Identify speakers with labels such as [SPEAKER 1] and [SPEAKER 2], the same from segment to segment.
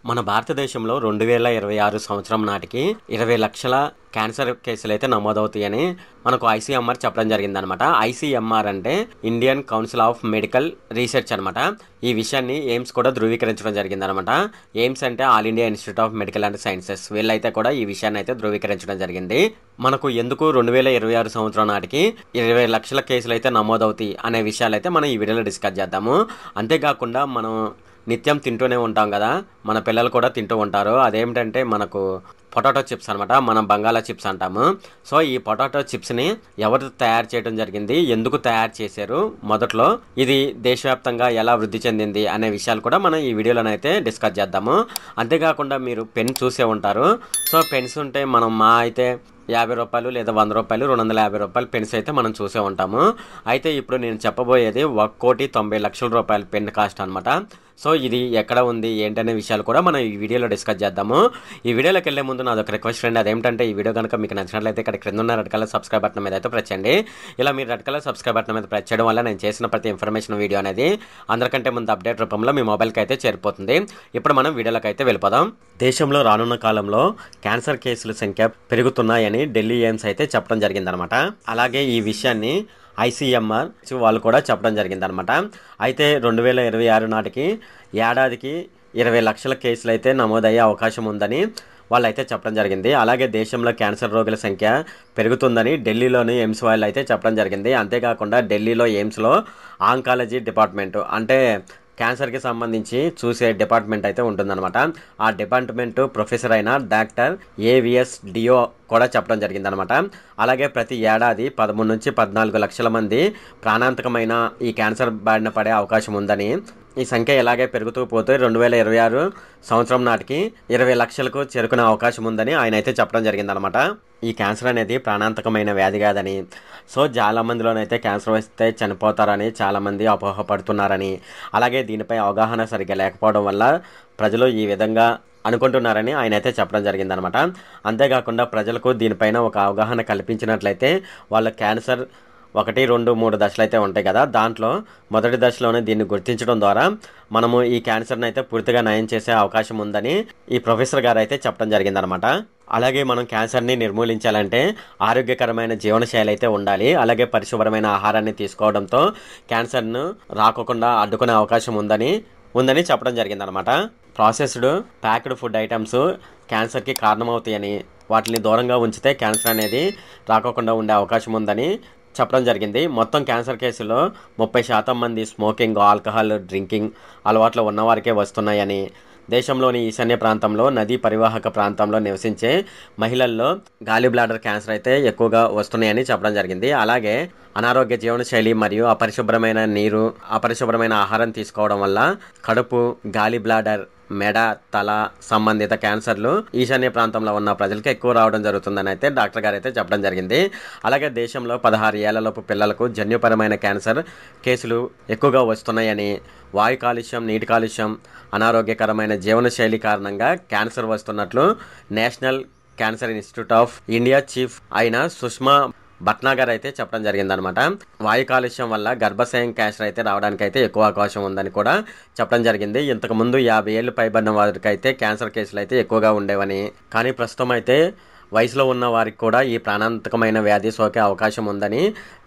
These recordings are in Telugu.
[SPEAKER 1] మన భారతదేశంలో 2026 సంవత్సరం నాటికి 20 లక్షల క్యాన్సర్ కేసులు అయితే నమోదవుతాయని మనకు ఐసీఎంఆర్ చెప్పడం జరిగిందనమాట. ఐసీఎంఆర్ అంటే Indian council of medical research అనమాట. ఈ విషయాన్ని ఎయిమ్స్ కూడా ధృవీకరించడం జరిగిందనమాట. ఎయిమ్స్ అంటే all India institute of medical and sciences. వీళ్ళైతే కూడా ఈ విషయాన్ని అయితే ధృవీకరించడం జరిగింది. మనకు ఎందుకు 2026 సంవత్సరం నాటికి 20 లక్షల కేసులు అయితే నమోదవుతాయి అనే విషయాలు అయితే మనం ఈ వీడియోలో డిస్కస్ చేద్దాము. అంతేకాకుండా మనం నిత్యం తింటూనే ఉంటాం కదా, మన పిల్లలు కూడా తింటూ ఉంటారు. అదేమిటంటే మనకు పొటాటో చిప్స్ అనమాట, మనం బంగాళా చిప్స్ అంటాము. సో ఈ పొటాటో చిప్స్ని ఎవరు తయారు చేయడం జరిగింది, ఎందుకు తయారు చేశారు, మొదట్లో ఇది దేశవ్యాప్తంగా ఎలా వృద్ధి చెందింది అనే విషయాలు కూడా మనం ఈ వీడియోలోనైతే డిస్కస్ చేద్దాము. అంతేకాకుండా మీరు పెన్ చూసే ఉంటారు. సో పెన్స్ ఉంటే మనం అయితే 50 రూపాయలు లేదా 100 రూపాయలు 250 రూపాయలు పెన్స్ అయితే మనం చూసే ఉంటాము. అయితే ఇప్పుడు నేను చెప్పబోయేది 1,90,00,000 రూపాయల పెన్ కాస్ట్ అనమాట. సో ఇది ఎక్కడ ఉంది ఏంటనే విషయాలు కూడా మనం ఈ వీడియోలో డిస్కస్ చేద్దాము. ఈ వీడియోలోకి వెళ్లే ముందు నాదొక రిక్వెస్ట్ ఫ్రెండ్, అదేంటంటే ఈ వీడియో కనుక మీకు నచ్చినట్లయితే ఇక్కడ క్రింద ఉన్న రెడ్ కలర్ సబ్స్క్రైబ్ బటన్ మీద అయితే ప్రెస్ చేయండి. ఇలా మీరు రెడ్ కలర్ సబ్స్క్రైబ్ బటన్ మీద ప్రెస్ చేయడం వల్ల నేను చేసిన ప్రతి ఇన్ఫర్మేషన్ వీడియో అనేది అందరికంటే ముందు అప్డేట్ రూపంలో మీ మొబైల్కి అయితే చేరిపోతుంది. ఇప్పుడు మనం వీడియోలోకి అయితే వెళ్ళిపోదాం. దేశంలో రానున్న కాలంలో క్యాన్సర్ కేసుల సంఖ్య పెరుగుతున్నాయని ఢిల్లీ ఎయిమ్స్ అయితే చెప్పడం జరిగిందనమాట. అలాగే ఈ విషయాన్ని ఐసీఎంఆర్ వాళ్ళు కూడా చెప్పడం జరిగిందనమాట. అయితే 2026 నాటికి ఏడాదికి 20 లక్షల కేసులు అయితే నమోదయ్యే అవకాశం ఉందని వాళ్ళైతే చెప్పడం జరిగింది. అలాగే దేశంలో క్యాన్సర్ రోగుల సంఖ్య పెరుగుతుందని ఢిల్లీలోని ఎయిమ్స్ వాళ్ళు అయితే చెప్పడం జరిగింది. అంతేకాకుండా ఢిల్లీలో ఎయిమ్స్లో ఆంకాలజీ డిపార్ట్మెంట్ అంటే క్యాన్సర్కి సంబంధించి చూసే డిపార్ట్మెంట్ అయితే ఉంటుందన్నమాట. ఆ డిపార్ట్మెంట్ ప్రొఫెసర్ అయిన డాక్టర్ ఏవిఎస్ డియో కూడా చెప్పడం జరిగిందనమాట. అలాగే ప్రతి ఏడాది 13 నుంచి 14 లక్షల మంది ప్రాణాంతకమైన ఈ క్యాన్సర్ బారిన పడే అవకాశం ఉందని, ఈ సంఖ్య ఇలాగే పెరుగుతూ పోతే 2026 సంవత్సరం నాటికి 20 లక్షలకు చేరుకునే అవకాశం ఉందని ఆయన అయితే చెప్పడం జరిగిందనమాట. ఈ క్యాన్సర్ అనేది ప్రాణాంతకమైన వ్యాధి కాదని, సో చాలా మందిలోనైతే క్యాన్సర్ వస్తే చనిపోతారని చాలామంది అపోహపడుతున్నారని, అలాగే దీనిపై అవగాహన సరిగ్గా లేకపోవడం వల్ల ప్రజలు ఈ విధంగా అనుకుంటున్నారని ఆయన అయితే చెప్పడం జరిగిందనమాట. అంతేకాకుండా ప్రజలకు దీనిపైన ఒక అవగాహన కల్పించినట్లయితే వాళ్ళ క్యాన్సర్ 1, 2, 3 దశలు అయితే ఉంటాయి కదా, దాంట్లో మొదటి దశలోనే దీన్ని గుర్తించడం ద్వారా మనము ఈ క్యాన్సర్ని అయితే పూర్తిగా నయం చేసే అవకాశం ఉందని ఈ ప్రొఫెసర్ గారు అయితే చెప్పడం జరిగిందనమాట. అలాగే మనం క్యాన్సర్ని నిర్మూలించాలంటే ఆరోగ్యకరమైన జీవనశైలి అయితే ఉండాలి. అలాగే పరిశుభ్రమైన ఆహారాన్ని తీసుకోవడంతో క్యాన్సర్ను రాకుండా అడ్డుకునే అవకాశం ఉందని చెప్పడం జరిగిందనమాట. ప్రాసెస్డ్ ప్యాక్డ్ ఫుడ్ ఐటమ్స్ క్యాన్సర్కి కారణమవుతాయని, వాటిని దూరంగా ఉంచితే క్యాన్సర్ అనేది రాకుండా ఉండే అవకాశం ఉందని చెప్పడం జరిగింది. మొత్తం క్యాన్సర్ కేసులో 30% మంది స్మోకింగ్, ఆల్కహాల్ డ్రింకింగ్ అలవాట్లు ఉన్నవారికే వస్తున్నాయని, దేశంలోని ఈశాన్య ప్రాంతంలో నదీ పరివాహక ప్రాంతంలో నివసించే మహిళల్లో గాలి బ్లాడర్ క్యాన్సర్ అయితే ఎక్కువగా వస్తున్నాయని చెప్పడం జరిగింది. అలాగే అనారోగ్య జీవనశైలి మరియు అపరిశుభ్రమైన నీరు, అపరిశుభ్రమైన ఆహారం తీసుకోవడం వల్ల కడుపు, గాలి బ్లాడర్, మెడ, తల సంబంధిత క్యాన్సర్లు ఈశాన్య ప్రాంతంలో ఉన్న ప్రజలకు ఎక్కువ రావడం జరుగుతుందని అయితే డాక్టర్ గారు అయితే చెప్పడం జరిగింది. అలాగే దేశంలో 16 ఏళ్లలోపు పిల్లలకు జన్యుపరమైన క్యాన్సర్ కేసులు ఎక్కువగా వస్తున్నాయని, వాయు కాలుష్యం, నీటి కాలుష్యం, అనారోగ్యకరమైన జీవనశైలి కారణంగా క్యాన్సర్ వస్తున్నట్లు national cancer institute of India chief అయిన సుష్మా భట్నాగర్ అయితే చెప్పడం జరిగిందనమాట. వాయు కాలుష్యం వల్ల గర్భాశయం క్యాన్సర్ అయితే రావడానికి అయితే ఎక్కువ అవకాశం ఉందని కూడా చెప్పడం జరిగింది. ఇంతకు ముందు 50 ఏళ్ళు పైబడిన వారికి అయితే క్యాన్సర్ కేసులు అయితే ఎక్కువగా ఉండేవని, కానీ ప్రస్తుతం అయితే వయసులో ఉన్న వారికి కూడా ఈ ప్రాణాంతకమైన వ్యాధి సోకే అవకాశం ఉందని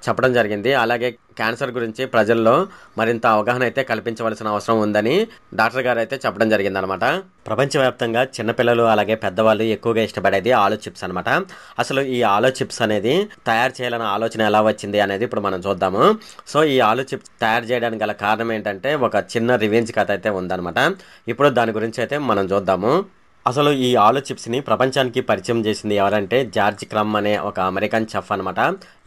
[SPEAKER 1] చెప్పడం జరిగింది. అలాగే క్యాన్సర్ గురించి ప్రజల్లో మరింత అవగాహన అయితే కల్పించవలసిన అవసరం ఉందని డాక్టర్ గారు అయితే చెప్పడం జరిగిందనమాట. ప్రపంచవ్యాప్తంగా చిన్నపిల్లలు అలాగే పెద్దవాళ్ళు ఎక్కువగా ఇష్టపడేది ఆలు చిప్స్ అనమాట. అసలు ఈ ఆలు చిప్స్ అనేది తయారు చేయాలన్న ఆలోచన ఎలా వచ్చింది అనేది ఇప్పుడు మనం చూద్దాము. సో ఈ ఆలు చిప్స్ తయారు చేయడానికి గల కారణం ఏంటంటే ఒక చిన్న రివెంజ్ కథ అయితే ఉందన్నమాట. ఇప్పుడు దాని గురించి అయితే మనం చూద్దాము. అసలు ఈ ఆలు చిప్స్ని ప్రపంచానికి పరిచయం చేసింది ఎవరంటే జార్జ్ క్రమ్ అనే ఒక అమెరికన్ చెఫ్ అనమాట.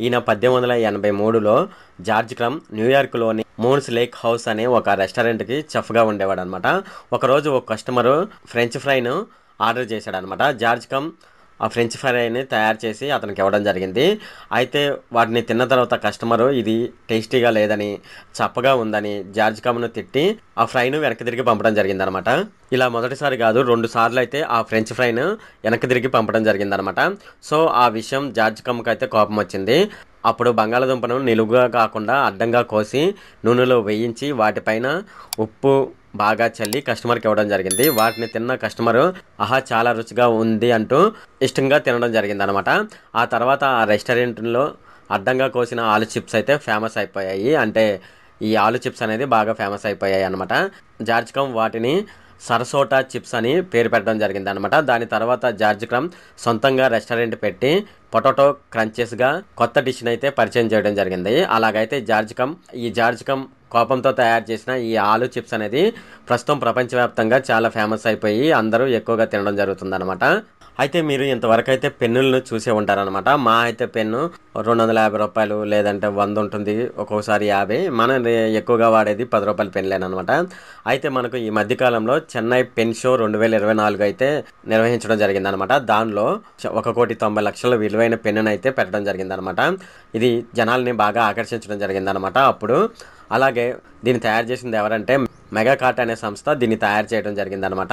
[SPEAKER 1] ఈయన 1883లో జార్జ్ క్రమ్ న్యూయార్క్లోని మూన్స్ లేక్ హౌస్ అనే ఒక రెస్టారెంట్కి చెఫ్గా ఉండేవాడు అనమాట. ఒకరోజు ఒక కస్టమరు ఫ్రెంచ్ ఫ్రైను ఆర్డర్ చేశాడు అనమాట. జార్జ్ క్రమ్ ఆ ఫ్రెంచ్ ఫ్రైని తయారు చేసి అతనికి ఇవ్వడం జరిగింది. అయితే వాటిని తిన్న తర్వాత కస్టమరు ఇది టేస్టీగా లేదని, చప్పగా ఉందని జార్జ్ క్రమ్ను తిట్టి ఆ ఫ్రైను వెనక్కి తిరిగి పంపడం జరిగిందనమాట. ఇలా మొదటిసారి కాదు 2 సార్లు అయితే ఆ ఫ్రెంచ్ ఫ్రైను వెనక్కి తిరిగి పంపడం జరిగిందనమాట. సో ఆ విషయం జార్జ్ క్రమ్కి అయితే కోపం వచ్చింది. అప్పుడు బంగాళాదుంపను నిలువుగా కాకుండా అడ్డంగా కోసి నూనెలో వేయించి వాటిపైన ఉప్పు, బాగా చల్లి కస్టమర్కి ఇవ్వడం జరిగింది. వాటిని తిన్న కస్టమరు ఆహా చాలా రుచిగా ఉంది అంటూ ఇష్టంగా తినడం జరిగింది అనమాట. ఆ తర్వాత ఆ రెస్టారెంట్లో అడ్డంగా కోసిన ఆలు చిప్స్ అయితే ఫేమస్ అయిపోయాయి. అంటే ఈ ఆలు చిప్స్ అనేది బాగా ఫేమస్ అయిపోయాయి అనమాట. జార్జ్కమ్ వాటిని సరసోటా చిప్స్ అని పేరు పెట్టడం జరిగింది అనమాట. దాని తర్వాత జార్జ్కమ్ సొంతంగా రెస్టారెంట్ పెట్టి పొటాటో క్రంచెస్గా కొత్త డిష్ని అయితే పరిచయం చేయడం జరిగింది. అలాగైతే జార్జ్కమ్ కోపంతో తయారు చేసిన ఈ ఆలు చిప్స్ అనేది ప్రస్తుతం ప్రపంచవ్యాప్తంగా చాలా ఫేమస్ అయిపోయి అందరూ ఎక్కువగా తినడం జరుగుతుంది అనమాట. అయితే మీరు ఇంతవరకు అయితే పెన్నులను చూసే ఉంటారనమాట. మా అయితే పెన్ను 250 రూపాయలు లేదంటే 100 ఉంటుంది, ఒక్కోసారి 50. మనం ఎక్కువగా వాడేది 10 రూపాయల పెన్నులేనమాట. అయితే మనకు ఈ మధ్యకాలంలో చెన్నై పెన్ షో 2024 అయితే నిర్వహించడం జరిగిందనమాట. దానిలో 1,90,00,000 విలువైన పెన్నును అయితే పెట్టడం జరిగిందనమాట. ఇది జనాల్ని బాగా ఆకర్షించడం జరిగిందనమాట. అప్పుడు అలాగే దీన్ని తయారు చేసింది ఎవరంటే మెగాకార్ట్ అనే సంస్థ దీన్ని తయారు చేయడం జరిగిందనమాట.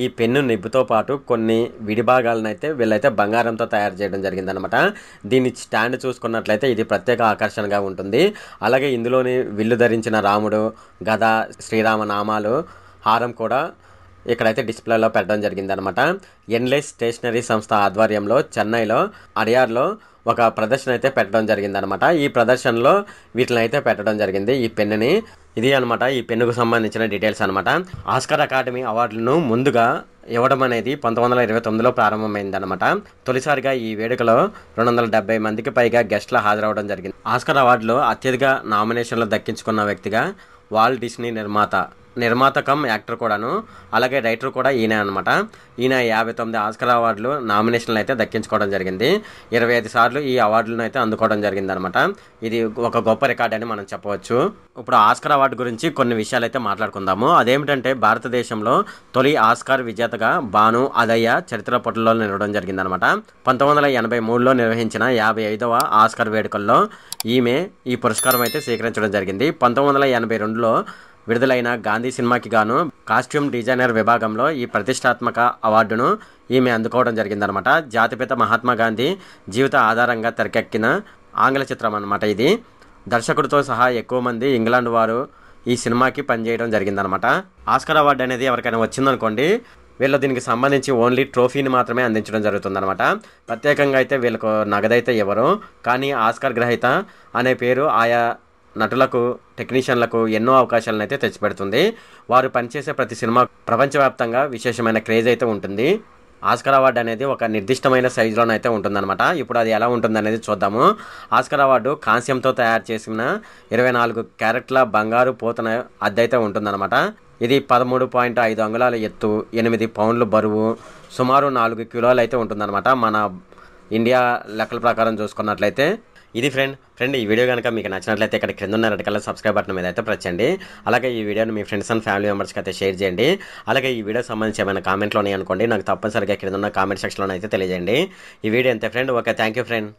[SPEAKER 1] ఈ పెన్ను నిబ్బుతో పాటు కొన్ని విడిభాగాలను అయితే వీళ్ళైతే బంగారంతో తయారు చేయడం జరిగిందనమాట. దీని స్టాండ్ చూసుకున్నట్లయితే ఇది ప్రత్యేక ఆకర్షణగా ఉంటుంది. అలాగే ఇందులోని విల్లు ధరించిన రాముడు, గద, శ్రీరామ నామాలు, హారం కూడా ఇక్కడైతే డిస్ప్లేలో పెట్టడం జరిగిందనమాట. ఎన్లెస్ స్టేషనరీ సంస్థ ఆధ్వర్యంలో చెన్నైలో అడియార్లో ఒక ప్రదర్శన అయితే పెట్టడం జరిగిందనమాట. ఈ ప్రదర్శనలో వీటిని అయితే పెట్టడం జరిగింది ఈ పెన్నుని. ఇది అనమాట ఈ పెన్నుకు సంబంధించిన డీటెయిల్స్ అనమాట. ఆస్కార్ అకాడమీ అవార్డులను ముందుగా ఇవ్వడం అనేది 1929లో ప్రారంభమైందనమాట. తొలిసారిగా ఈ వేడుకలో 270 మందికి పైగా గెస్టులు హాజరవడం జరిగింది. ఆస్కార్ అవార్డులో అత్యధిక నామినేషన్లు దక్కించుకున్న వ్యక్తిగా వాల్ట్ డిస్నీ నిర్మాత కమ్ యాక్టర్ కూడాను, అలాగే రైటర్ కూడా ఈయన అనమాట. ఈయన 59 ఆస్కార్ అవార్డులు నామినేషన్లు అయితే దక్కించుకోవడం జరిగింది. 25 సార్లు ఈ అవార్డులను అయితే అందుకోవడం జరిగింది అనమాట. ఇది ఒక గొప్ప రికార్డ్ అని మనం చెప్పవచ్చు. ఇప్పుడు ఆస్కార్ అవార్డు గురించి కొన్ని విషయాలు అయితే మాట్లాడుకుందాము. అదేమిటంటే భారతదేశంలో తొలి ఆస్కార్ విజేతగా భాను అదయ్య చరిత్ర పట్టులో నిలవడం జరిగిందనమాట. 1983లో నిర్వహించిన 55వ ఆస్కార్ వేడుకల్లో ఈమె ఈ పురస్కారం అయితే స్వీకరించడం జరిగింది. 1982లో విడుదలైన గాంధీ సినిమాకి గాను కాస్ట్యూమ్ డిజైనర్ విభాగంలో ఈ ప్రతిష్టాత్మక అవార్డును ఈమె అందుకోవడం జరిగిందనమాట. జాతిపిత మహాత్మా గాంధీ జీవిత ఆధారంగా తెరకెక్కిన ఆంగ్ల చిత్రం అనమాట ఇది. దర్శకుడితో సహా ఎక్కువ మంది ఇంగ్లాండ్ వారు ఈ సినిమాకి పనిచేయడం జరిగిందనమాట. ఆస్కార్ అవార్డు అనేది ఎవరికైనా వచ్చిందనుకోండి, వీళ్ళు దీనికి సంబంధించి ఓన్లీ ట్రోఫీని మాత్రమే అందించడం జరుగుతుందనమాట. ప్రత్యేకంగా అయితే వీళ్ళకు నగదైతే ఇవ్వరు. కానీ ఆస్కార్ గ్రహీత అనే పేరు ఆయా నటులకు, టెక్నీషియన్లకు ఎన్నో అవకాశాలను అయితే తెచ్చిపెడుతుంది. వారు పనిచేసే ప్రతి సినిమా ప్రపంచవ్యాప్తంగా విశేషమైన క్రేజ్ అయితే ఉంటుంది. ఆస్కార్ అవార్డు అనేది ఒక నిర్దిష్టమైన సైజులోనైతే ఉంటుందన్నమాట. ఇప్పుడు అది ఎలా ఉంటుందనేది చూద్దాము. ఆస్కార్ అవార్డు కాంస్యంతో తయారు చేసిన 24 క్యారెట్ల బంగారు పూతన అద్దైతే ఉంటుందన్నమాట. ఇది 13.5 అంగుళాల ఎత్తు, 8 పౌండ్లు బరువు, సుమారు 4 కిలోలు అయితే ఉంటుందన్నమాట. మన ఇండియా లెక్కల ప్రకారం చూసుకున్నట్లయితే ఇది ఫ్రెండ్ ఈ వీడియో కనుక మీకు నచ్చినట్లయితే ఇక్కడ క్రింద ఉన్న రెడ్ కలర్ సబ్స్క్రైబ్ బటన్ మీద అయితే ప్రెస్ చేయండి. అలాగే ఈ వీడియోని మీ ఫ్రెండ్స్ అండ్ ఫ్యామిలీ మెంబర్స్కి అయితే షేర్ చేయండి. అలాగే ఈ వీడియో సంబంధించి ఏమైనా కామెంట్లు ఉన్నాయి అనుకోండి, నాకు తప్పనిసరిగా క్రింద ఉన్న కామెంట్ సెక్షన్లో అయితే తెలియజేయండి. ఈ వీడియో అంతే friend. Okay, thank you friend.